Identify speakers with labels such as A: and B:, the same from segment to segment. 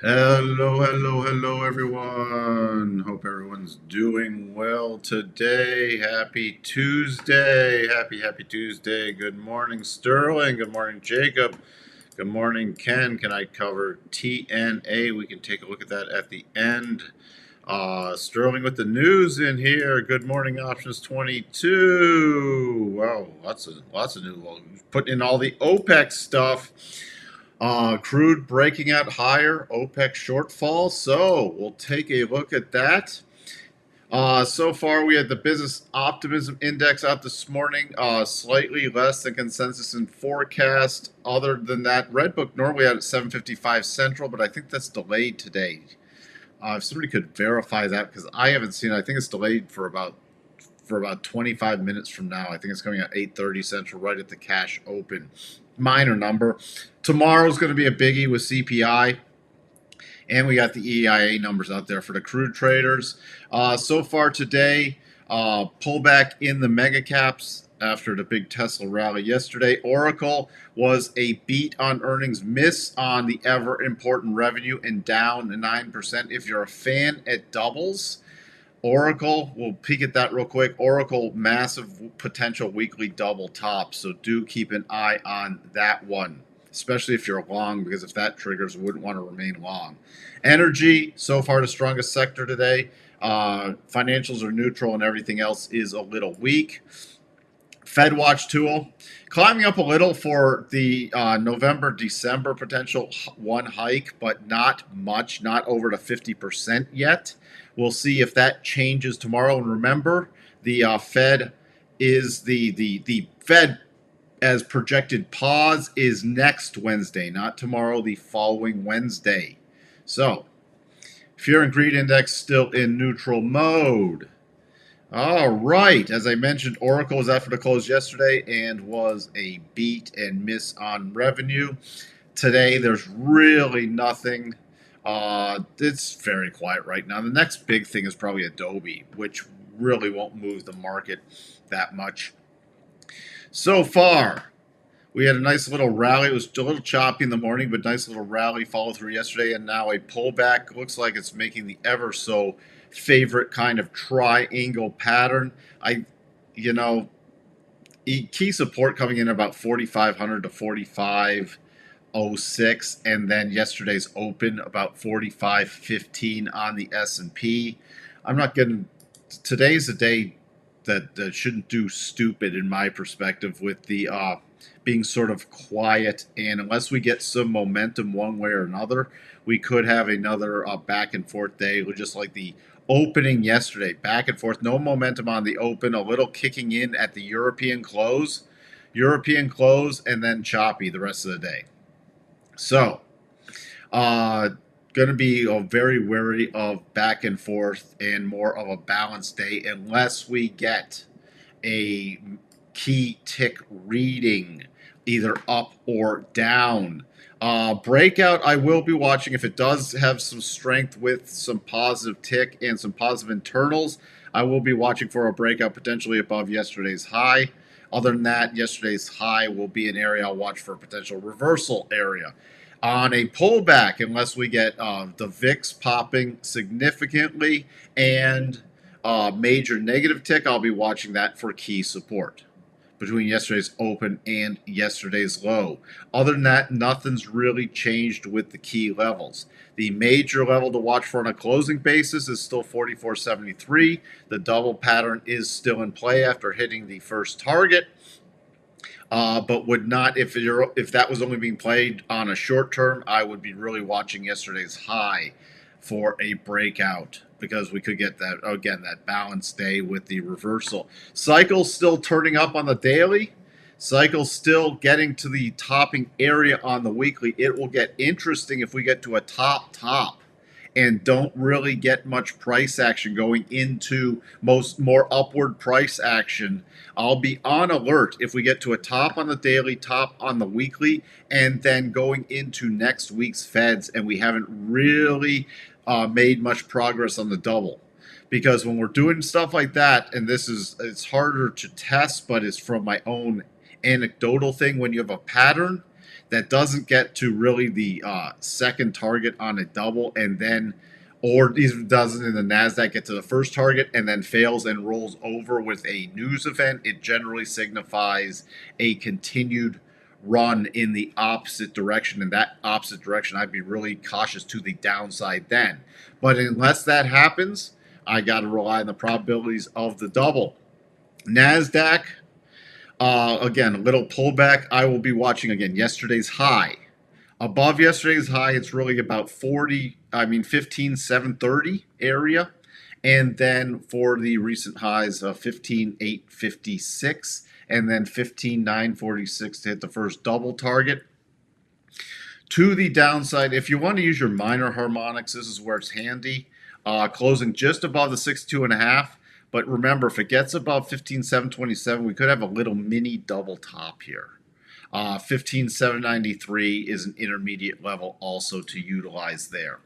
A: Hello, everyone. Hope everyone's doing well today. Happy Tuesday. Happy Tuesday. Good morning, Sterling. Good morning, Jacob. Good morning, Ken. Can I cover TNA? We can take a look at that at the end. Sterling with the news in here. Good morning, options 22. Wow, lots of new ones. Putting in all the OPEC stuff. Crude breaking out higher, OPEC shortfall. So we'll take a look at that. So far, we had the business optimism index out this morning, slightly less than consensus and forecast. Other than that, Redbook normally out at 7:55 Central, but I think that's delayed today. If somebody could verify that, because I haven't seen it, I think it's delayed for about 25 minutes from now. I think it's coming at 8:30 Central, right at the cash open. Minor number. Tomorrow's going to be a biggie with CPI. And we got the EIA numbers out there for the crude traders. So far today, pullback in the mega caps after the big Tesla rally yesterday. Oracle was a beat on earnings, miss on the ever important revenue, and down 9%. If you're a fan, it doubles. Oracle, we'll peek at that real quick. Oracle, massive potential weekly double top. So do keep an eye on that one, especially if you're long, because if that triggers, wouldn't want to remain long. Energy, so far the strongest sector today. Financials are neutral and everything else is a little weak. Fed Watch tool climbing up a little for the November-December potential one hike, but not much, not over to 50% yet. We'll see if that changes tomorrow. And remember, the Fed is the Fed as projected pause is next Wednesday, not tomorrow, the following Wednesday. So, fear and greed index still in neutral mode. All right. As I mentioned, Oracle was after the close yesterday and was a beat and miss on revenue. Today, there's really nothing. It's very quiet right now. The next big thing is probably Adobe, which really won't move the market that much. So far, we had a nice little rally. It was a little choppy in the morning, but nice little rally follow through yesterday, and now a pullback. Looks like it's making the ever so favorite kind of triangle pattern. You know, key support coming in about 4,500 to 4506, and then yesterday's open about 4515 on the S&P. I'm not getting. Today's a day that shouldn't do stupid in my perspective with the being sort of quiet, and unless we get some momentum one way or another, we could have another back and forth day, just like the opening yesterday. Back and forth, no momentum on the open, a little kicking in at the European close, and then choppy the rest of the day. So, going to be very wary of back and forth and more of a balanced day unless we get a key tick reading either up or down. Breakout, I will be watching. If it does have some strength with some positive tick and some positive internals, I will be watching for a breakout potentially above yesterday's high. Other than that, yesterday's high will be an area I'll watch for a potential reversal area. On a pullback, unless we get the VIX popping significantly and major negative tick, I'll be watching that for key support between yesterday's open and yesterday's low. Other than that, nothing's really changed with the key levels. The major level to watch for on a closing basis is still 44.73. The double pattern is still in play after hitting the first target. But would not, if that was only being played on a short term, I would be really watching yesterday's high for a breakout, because we could get that, again, that balanced day with the reversal. Cycle's still turning up on the daily. Cycle's still getting to the topping area on the weekly. It will get interesting if we get to a top and don't really get much price action going into more upward price action. I'll be on alert if we get to a top on the daily, top on the weekly, and then going into next week's Feds and we haven't really made much progress on the double. Because when we're doing stuff like that, and it's harder to test, but it's from my own anecdotal thing, when you have a pattern that doesn't get to really the second target on a double, and then, or even doesn't in the NASDAQ get to the first target and then fails and rolls over with a news event, it generally signifies a continued run in the opposite direction. In that opposite direction, I'd be really cautious to the downside then. But unless that happens, I got to rely on the probabilities of the double. NASDAQ, again, a little pullback. I will be watching again yesterday's high. Above yesterday's high, it's really about 15,730 area. And then for the recent highs of 15,856 and then 15,946 to hit the first double target. To the downside, if you want to use your minor harmonics, this is where it's handy. Closing just above the 62.5. But remember, if it gets above 15,727, we could have a little mini double top here. 15,793 is an intermediate level also to utilize there.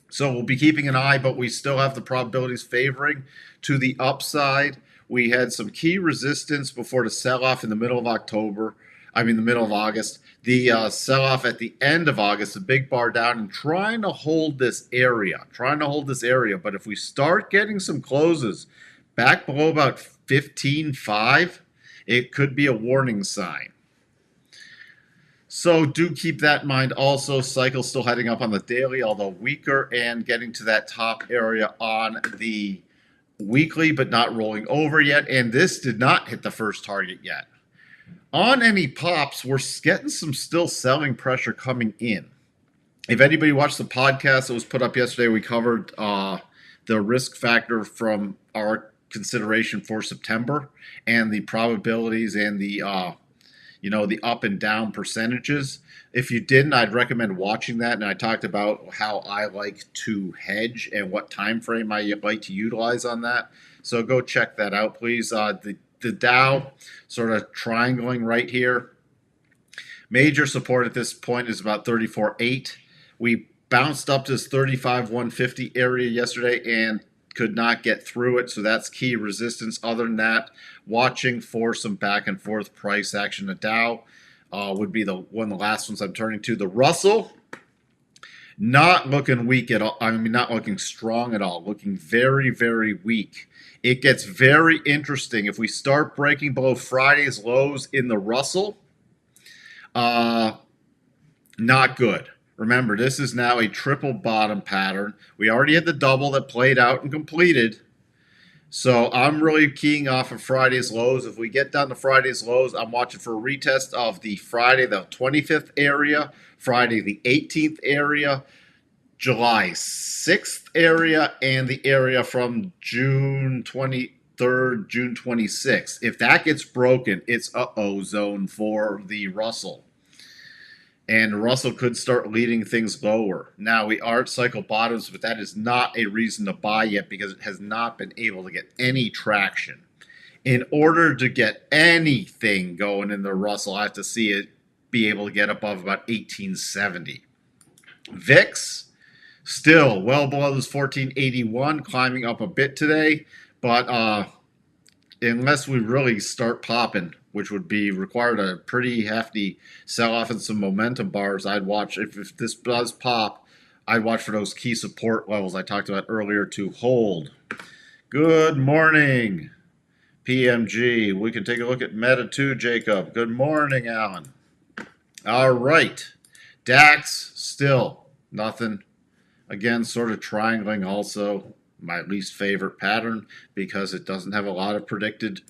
A: So we'll be keeping an eye, but we still have the probabilities favoring to the upside. We had some key resistance before the sell-off in the middle of the middle of August. The sell-off at the end of August, the big bar down, and trying to hold this area. But if we start getting some closes back below about 15.5, it could be a warning sign. So do keep that in mind. Also, cycle still heading up on the daily, although weaker, and getting to that top area on the weekly, but not rolling over yet. And this did not hit the first target yet. On any pops, we're getting some still selling pressure coming in. If anybody watched the podcast that was put up yesterday, we covered the risk factor from our consideration for September and the probabilities and the the up and down percentages. If you didn't, I'd recommend watching that. And I talked about how I like to hedge and what time frame I like to utilize on that. So go check that out, please. The Dow sort of triangling right here. Major support at this point is about 34.8. We bounced up to this 35,150 area yesterday and could not get through it, so that's key resistance. Other than that, watching for some back and forth price action. The Dow would be one of the last ones I'm turning to. The Russell, not looking weak at all. Not looking strong at all. Looking very, very weak. It gets very interesting if we start breaking below Friday's lows in the Russell. Not good. Remember, this is now a triple bottom pattern. We already had the double that played out and completed. So I'm really keying off of Friday's lows. If we get down to Friday's lows, I'm watching for a retest of the Friday the 25th area, Friday the 18th area, July 6th area, and the area from June 23rd, June 26th. If that gets broken, it's uh-oh zone for the Russell. And Russell could start leading things lower. Now, we are at cycle bottoms, but that is not a reason to buy yet because it has not been able to get any traction. In order to get anything going in the Russell, I have to see it be able to get above about 1870. VIX, still well below this 1481, climbing up a bit today, but unless we really start popping, which would be required a pretty hefty sell-off and some momentum bars, I'd watch. If this does pop, I'd watch for those key support levels I talked about earlier to hold. Good morning, PMG. We can take a look at Meta too, Jacob. Good morning, Alan. All right. DAX, still nothing. Again, sort of triangling also. My least favorite pattern because it doesn't have a lot of predicted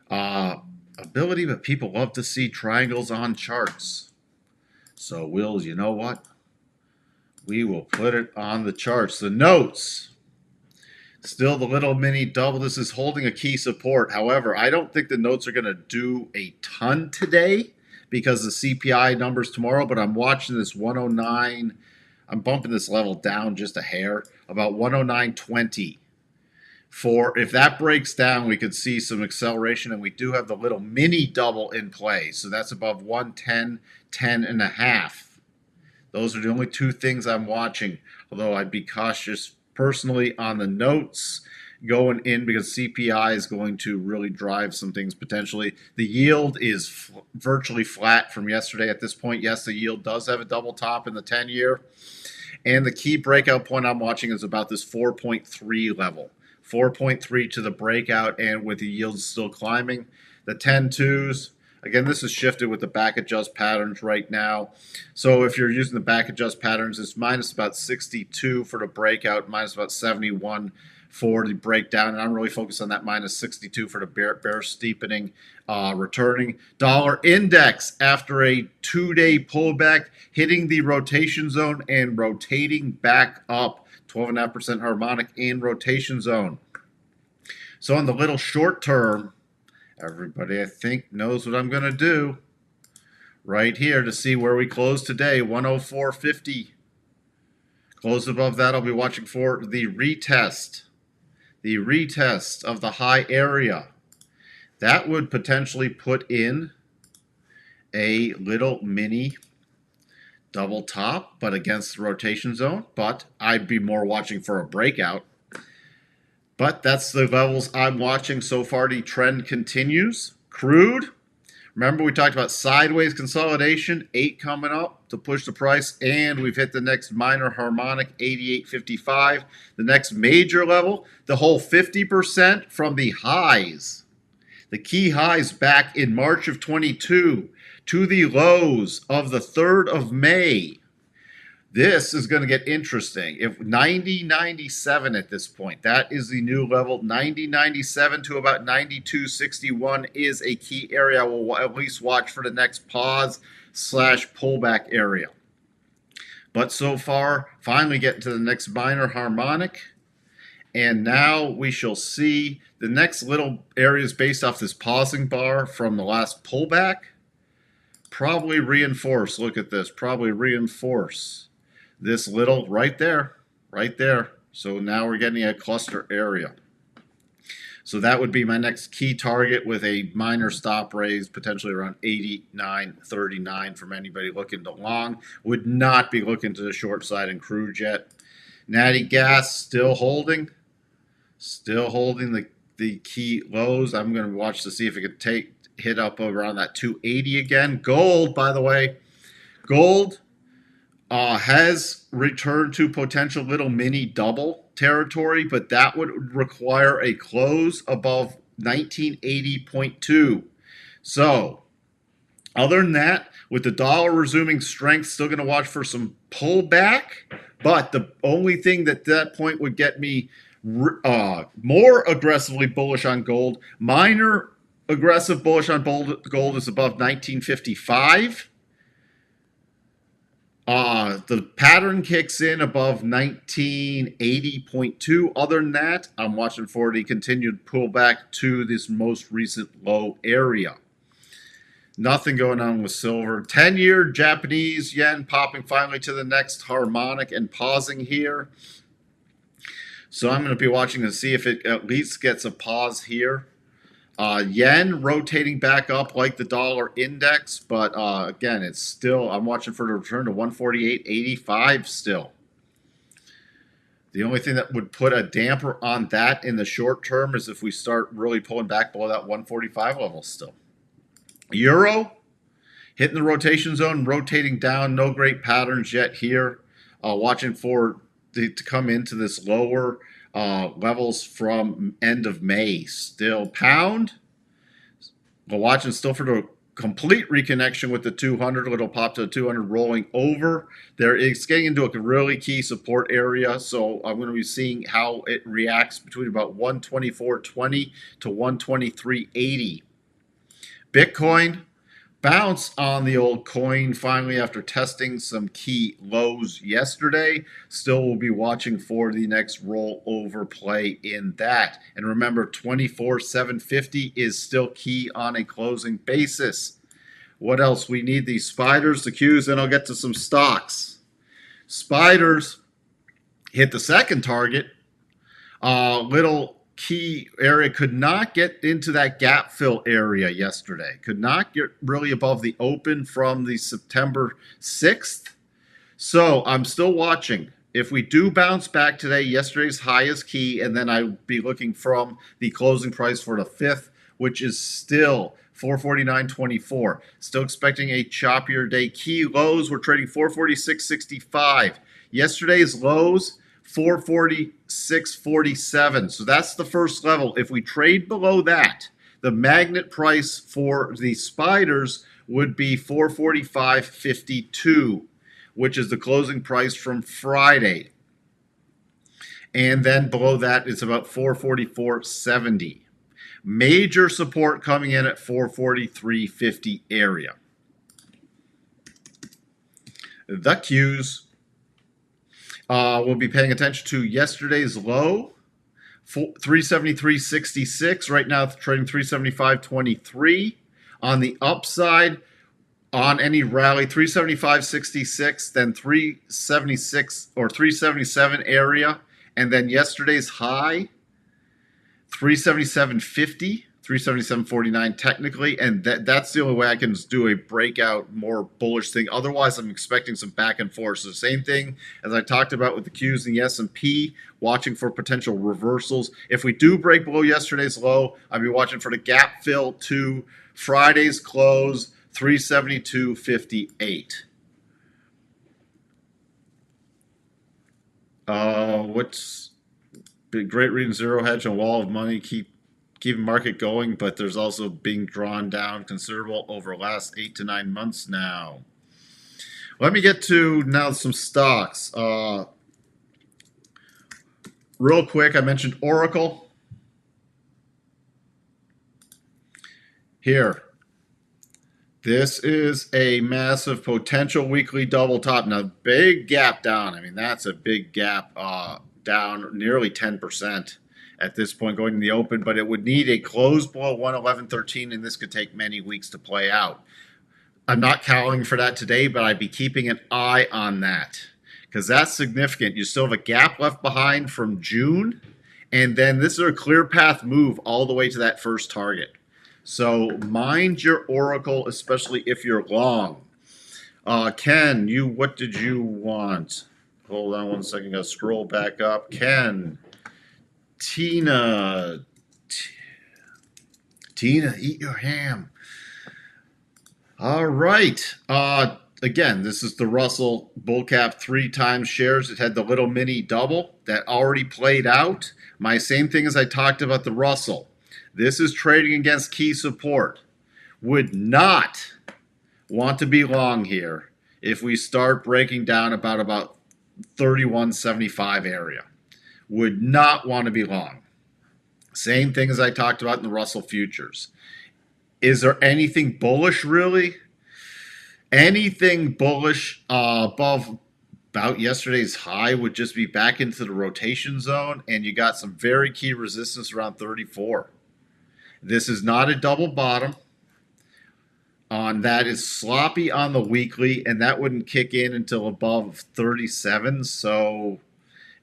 A: ability, but people love to see triangles on charts. So you know what? We will put it on the charts. The notes, still the little mini double. This is holding a key support. However, I don't think the notes are going to do a ton today because the CPI numbers tomorrow, but I'm watching this 109. I'm bumping this level down just a hair, about 109.20. If that breaks down, we could see some acceleration, and we do have the little mini double in play. So that's above 110, 10.5. Those are the only two things I'm watching, although I'd be cautious personally on the notes. going in because CPI is going to really drive some things potentially. The yield is virtually flat from yesterday at this point. Yes, the yield does have a double top in the 10-year. And the key breakout point I'm watching is about this 4.3 level. 4.3 to the breakout, and with the yields still climbing. The 10-2s, again, this is shifted with the back adjust patterns right now. So if you're using the back adjust patterns, it's minus about 62 for the breakout, minus about 71 for the breakdown, and I'm really focused on that minus 62 for the bear steepening returning. Dollar index after a 2-day pullback, hitting the rotation zone and rotating back up. 12.5% harmonic in rotation zone. So on the little short term, everybody I think knows what I'm going to do right here to see where we close today. 104.50. Close above that, I'll be watching for the retest. The retest of the high area. That would potentially put in a little mini double top, but against the rotation zone. But I'd be more watching for a breakout. But that's the levels I'm watching so far. The trend continues. Crude. Remember we talked about sideways consolidation, 8 coming up to push the price, and we've hit the next minor harmonic, 88.55. The next major level, the whole 50% from the highs. The key highs back in March of 22 to the lows of the 3rd of May. This is going to get interesting. If 90.97 at this point, that is the new level. 90.97 to about 92.61 is a key area. We'll at least watch for the next pause / pullback area. But so far, finally getting to the next minor harmonic. And now we shall see the next little areas based off this pausing bar from the last pullback. Probably reinforce. Look at this. Probably reinforce this little right there. So now we're getting a cluster area. So that would be my next key target with a minor stop raise, potentially around 89.39 from anybody looking to long. Would not be looking to the short side in crude yet. Natty gas still holding. Still holding the key lows. I'm going to watch to see if it could hit up around that 280 again. Gold, by the way. Gold has returned to potential little mini double territory, but that would require a close above 1980.2. So, other than that, with the dollar resuming strength, still going to watch for some pullback. But the only thing that point would get me more aggressively bullish on gold, minor aggressive bullish on gold is above 1955. The pattern kicks in above 1980.2. Other than that, I'm watching for the continued pullback to this most recent low area. Nothing going on with silver. 10-year Japanese yen popping finally to the next harmonic and pausing here. So I'm going to be watching to see if it at least gets a pause here. Yen rotating back up like the dollar index, but again, it's still, I'm watching for the return to 148.85 still. The only thing that would put a damper on that in the short term is if we start really pulling back below that 145 level still. Euro, hitting the rotation zone, rotating down, no great patterns yet here. Watching for to come into this lower levels from end of May still. Pound, we're watching still for the complete reconnection with the 200. It'll pop to the 200 rolling over. There it's getting into a really key support area, so I'm going to be seeing how it reacts between about 124.20 to 123.80. Bitcoin, bounce on the old coin finally after testing some key lows yesterday. Still will be watching for the next rollover play in that. And remember, 24,750 is still key on a closing basis. What else? We need these spiders, the Qs, and I'll get to some stocks. Spiders hit the second target. Little key area, could not get into that gap fill area yesterday. Could not get really above the open from the September 6th. So I'm still watching. If we do bounce back today, yesterday's high is key, and then I'd be looking from the closing price for the 5th, which is still 449.24. Still expecting a choppier day. Key lows, we're trading 446.65. Yesterday's lows, 446.47. So that's the first level. If we trade below that, the magnet price for the spiders would be 445.52, which is the closing price from Friday. And then below that, it's about 444.70. Major support coming in at 443.50 area. The Qs, we'll be paying attention to yesterday's low, 373.66. Right now, it's trading 375.23. On the upside, on any rally, 375.66, then 376 or 377 area, and then yesterday's high, 377.50, 377.49 technically, and that's the only way I can do a breakout, more bullish thing. Otherwise, I'm expecting some back and forth. So the same thing as I talked about with the Qs and the S&P, watching for potential reversals. If we do break below yesterday's low, I'll be watching for the gap fill to Friday's close, 372.58. What's been great reading Zero Hedge and Wall of Money, keeping market going, but there's also being drawn down considerable over the last 8 to 9 months now. Let me get to now some stocks. Real quick, I mentioned Oracle. Here. This is a massive potential weekly double top. Now, big gap down. I mean, that's a big gap down nearly 10% at this point going in the open, but it would need a close below 111.13, and this could take many weeks to play out. I'm not counting for that today, but I'd be keeping an eye on that because that's significant. You still have a gap left behind from June, and then this is a clear path move all the way to that first target. So mind your Oracle, especially if you're long. Ken, what did you want? Hold on one second. Gotta scroll back up. Ken, Tina, eat your ham. All right. Again, this is the Russell bull cap 3 times shares. It had the little mini double that already played out. My same thing as I talked about the Russell. This is trading against key support. Would not want to be long here if we start breaking down about 31.75 area. Would not want to be long. Same thing as I talked about in the Russell futures. Is there anything bullish really? Anything bullish above about yesterday's high would just be back into the rotation zone, and you got some very key resistance around 34. This is not a double bottom. That is sloppy on the weekly, and that wouldn't kick in until above 37. So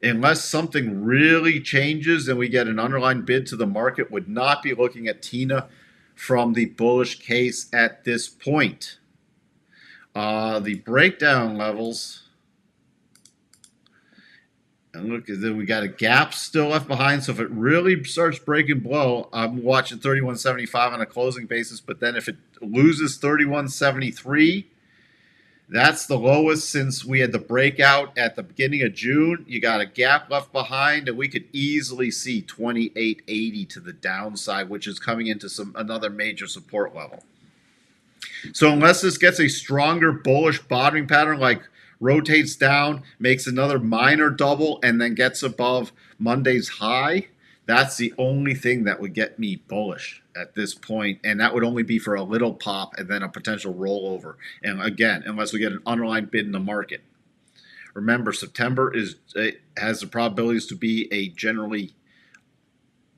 A: unless something really changes and we get an underlying bid to the market, would not be looking at Tina from the bullish case at this point. The breakdown levels. And look, we got a gap still left behind. So if it really starts breaking below, I'm watching 31.75 on a closing basis. But then if it loses 31.73, that's the lowest since we had the breakout at the beginning of June. You got a gap left behind, and we could easily see 28.80 to the downside, which is coming into another major support level. So unless this gets a stronger bullish bottoming pattern, like rotates down, makes another minor double, and then gets above Monday's high, that's the only thing that would get me bullish at this point, and that would only be for a little pop and then a potential rollover. And again, unless we get an underlying bid in the market. Remember, September has the probabilities to be a generally,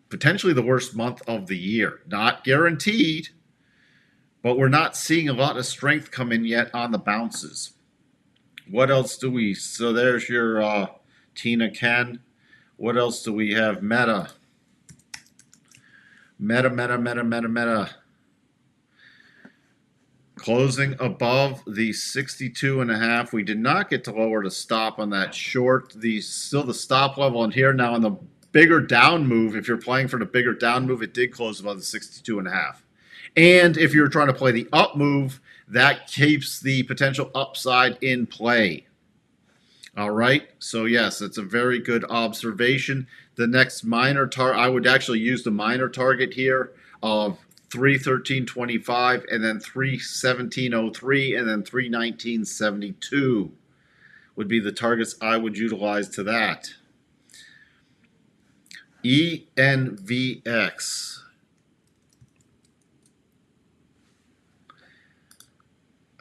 A: potentially the worst month of the year. Not guaranteed, but we're not seeing a lot of strength come in yet on the bounces. What else do we? So there's your Tina Ken. What else do we have? Meta. Closing above the 62.5. We did not get to lower the stop on that short. Still the stop level in here. Now on the bigger down move, if you're playing for the bigger down move, it did close above the 62.5. And if you're trying to play the up move, that keeps the potential upside in play. All right. So yes, it's a very good observation. The next minor target, I would actually use the minor target here of 313.25 and then 317.03 and then 319.72 would be the targets I would utilize to that. ENVX.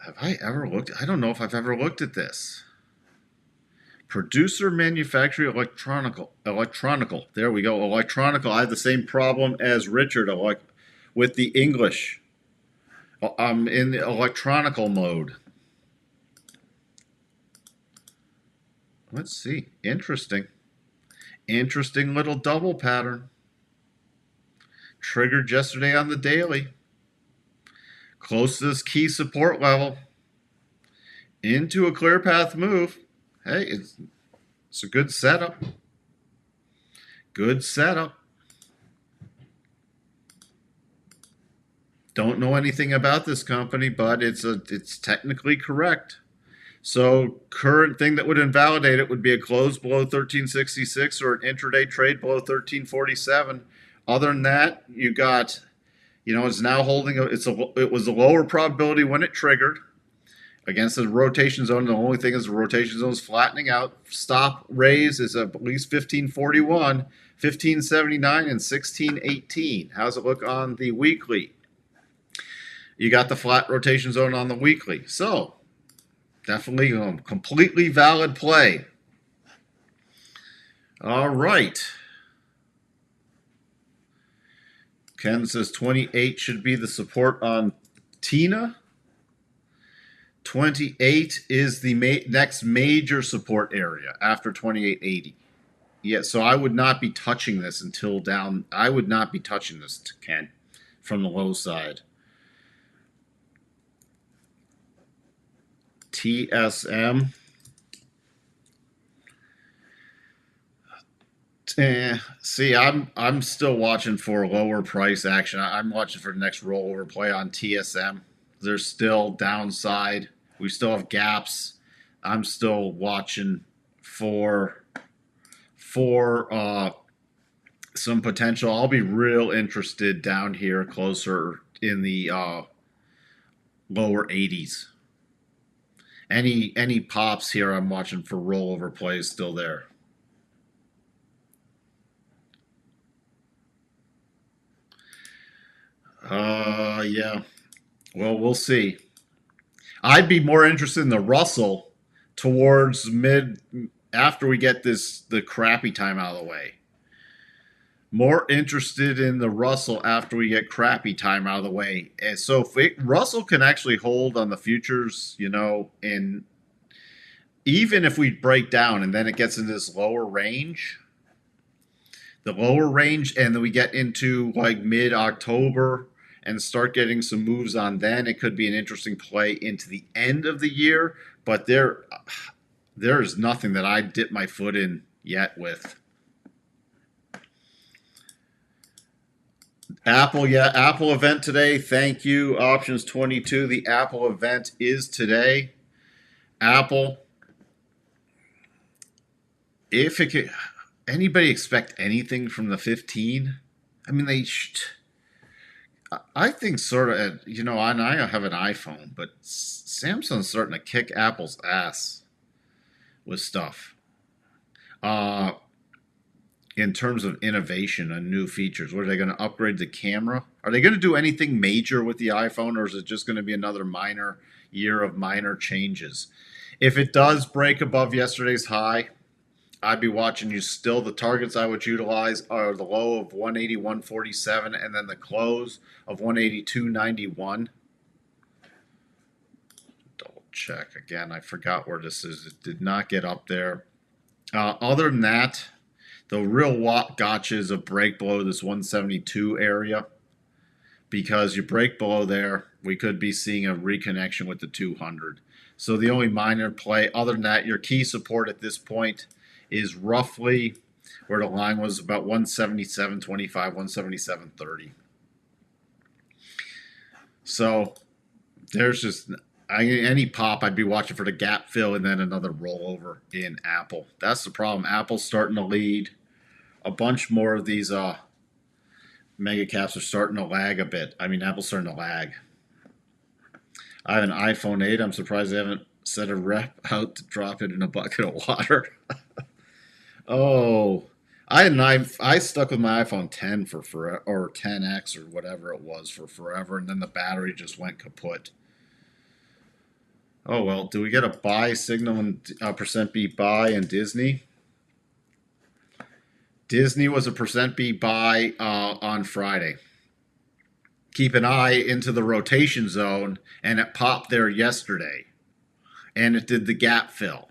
A: Have I ever looked? I don't know if I've ever looked at this. Producer, manufacturer, electronical. There we go. Electronical. I have the same problem as Richard with the English. I'm in the electronical mode. Let's see. Interesting. Interesting little double pattern. Triggered yesterday on the daily. Close to this key support level. Into a clear path move. Hey, it's a good setup. Good setup. Don't know anything about this company, but it's technically correct. So current thing that would invalidate it would be a close below 1366 or an intraday trade below 1347. Other than that, you got, it's now holding. It was a lower probability when it triggered against the rotation zone. The only thing is the rotation zone is flattening out. Stop raise is at least 1541, 1579, and 1618. How's it look on the weekly? You got the flat rotation zone on the weekly. So definitely a completely valid play. All right. Ken says 28 should be the support on Tina. 28 is the next major support area after 2880. Yeah, so I would not be touching this until down. I would not be touching this, Ken, from the low side. TSM. See, I'm still watching for lower price action. I'm watching for the next rollover play on TSM. There's still downside. We still have gaps. I'm still watching for some potential. I'll be real interested down here closer in the lower 80s. Any pops here, I'm watching for rollover plays still there. Yeah. Well, we'll see. I'd be more interested in the Russell towards after we get the crappy time out of the way. More interested in the Russell after we get crappy time out of the way. And so if Russell can actually hold on the futures, and even if we break down and then it gets into this lower range, and then we get into like mid-October and start getting some moves on, then it could be an interesting play into the end of the year. But there's nothing that I dip my foot in yet with. Apple, yeah, Apple event today. Thank you. Options 22. The Apple event is today. Apple, if it could, anybody expect anything from the 15? I mean, I think sort of, and I have an iPhone, but Samsung's starting to kick Apple's ass with stuff. In terms of innovation and new features, what are they going to upgrade the camera? Are they going to do anything major with the iPhone, or is it just going to be another year of minor changes? If it does break above yesterday's high, I'd be watching you still. The targets I would utilize are the low of 181.47 and then the close of 182.91. Double check again. I forgot where this is. It did not get up there. Other than that, the real gotcha is a break below this 172 area. because you break below there, we could be seeing a reconnection with the 200. So the only minor play, other than that, your key support at this point is roughly where the line was, about 177.25, 177.30. So there's just any pop, I'd be watching for the gap fill and then another rollover in Apple. That's the problem. Apple's starting to lead. A bunch more of these mega caps are starting to lag a bit. I mean, Apple's starting to lag. I have an iPhone 8. I'm surprised they haven't set a rep out to drop it in a bucket of water. Oh, I stuck with my iPhone 10 for forever, or 10X or whatever it was for forever, and then the battery just went kaput. Oh well, do we get a buy signal and percent B buy in Disney? Disney was a percent B buy on Friday. Keep an eye into the rotation zone, and it popped there yesterday, and it did the gap fill.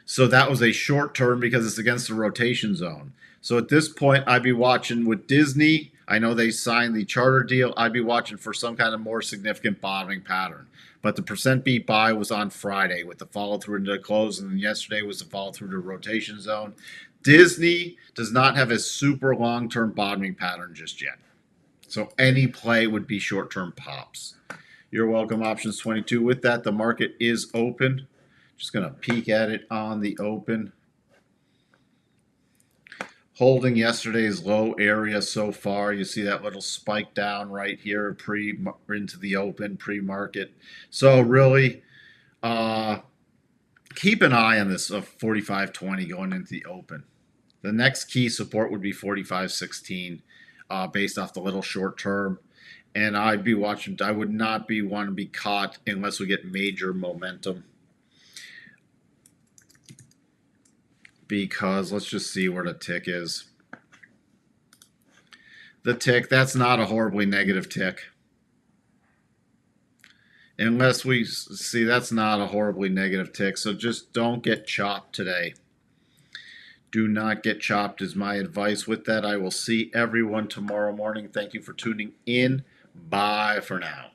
A: So that was a short term because it's against the rotation zone. So at this point, I'd be watching with Disney. I know they signed the charter deal. I'd be watching for some kind of more significant bottoming pattern. But the percent beat buy was on Friday with the follow through into the close, and then yesterday was the follow through to rotation zone. Disney does not have a super long term bottoming pattern just yet. So any play would be short term pops. You're welcome, options 22. With that, the market is open. Just going to peek at it on the open. Holding yesterday's low area so far. You see that little spike down right here into the open pre-market. So really keep an eye on this of 45.20 going into the open. The next key support would be 45.16 based off the little short term. And I'd be watching. I would not want to be caught unless we get major momentum. Because let's just see where the tick is. The tick, that's not a horribly negative tick. Unless we see, that's not a horribly negative tick. So just don't get chopped today. Do not get chopped is my advice. With that, I will see everyone tomorrow morning. Thank you for tuning in. Bye for now.